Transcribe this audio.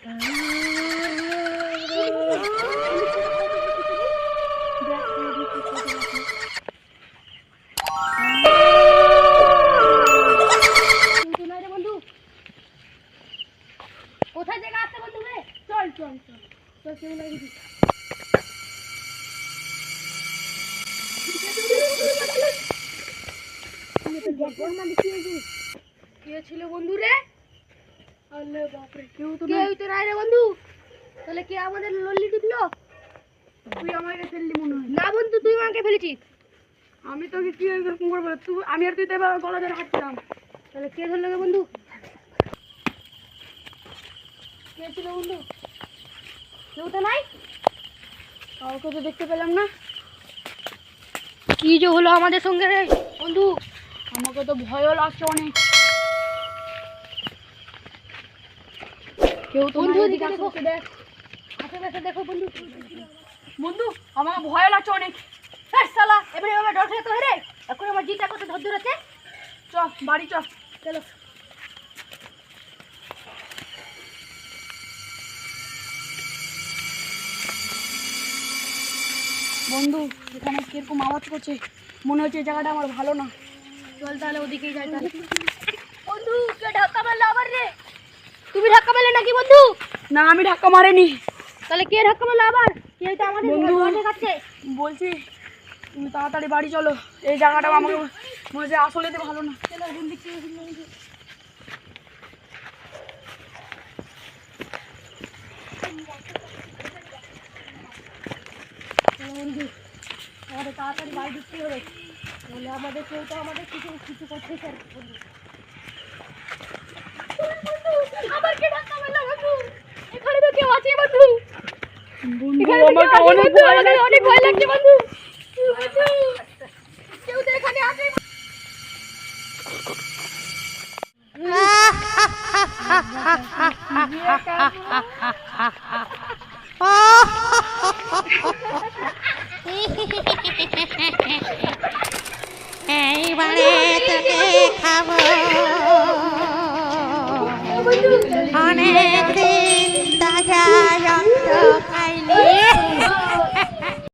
কোথায় জায়গা আছে বন্ধু রে? চল চল চল চল কেউ লাগিয়ে দিস। কে ছিল বন্ধু রে? আরে বাপরে, কেউই তো নাই রে বন্ধু। তাহলে কে আমাদের লল্লি টিপলো? তুই আমাকে ফেললি মনে হয়। না বন্ধু, তুই আমাকে ফেলেছিস। আমি তোকে কি এরকম করবো? আমি আর তুই তো এবার গলা ধরে হাঁটছিলাম। তাহলে কে ধরলো রে বন্ধু? কে ছিল বন্ধু? কেউ তো নাই, কাউকে তো দেখতে পেলাম না। কি যে হলো আমাদের সঙ্গে রে বন্ধু? আমাকে তো ভয়ও লাগছে অনেক। কেউ তো বন্ধু এদিকে দেখো, দেখ আশেপাশে দেখো বন্ধু। বন্ধু আমার ভয় লাগছে অনেক। শালা এবারে এভাবে ডর খেতে হয় রে? এখন আমার জিটা কত ধর ধর আছে। চ বাড়ি চ, চলো। বন্ধু এখানে কিরকম আওয়াজ করছে, মনে হচ্ছে এই জায়গাটা আমার ভালো না। চল তাহলে ওদিকেই যাই। তাহলে বন্ধু কে ধাক্কা মারলো আবার রে? তুমি ধাক্কা মারলে নাকি বন্ধু? না আমি ধাক্কা মারিনি। তাহলে কে ধাক্কা মারলো আবার? কে এটা আমাদের বন্ধু দেখাচ্ছে? বলছি তুমি তাড়াতাড়ি বাড়ি চলো, এই জায়গাটা আমাকে মনে হচ্ছে আসলে তো ভালো না। চলো বন্ধু বন্ধু আমাদের তাড়াতাড়ি বাড়ি ঢুকতে হবে, বলে আমাদের কেউ তো আমাদের কিছু কিছু করতে চাই। বন্ধু আবার কে ধাক্কা মারলো বন্ধু? এখানে তো কেউ আছে বন্ধু। আমাকে অনেক ভয় লাগছে বন্ধু। কেউ তো এখানে আছে। এইবারে তোকে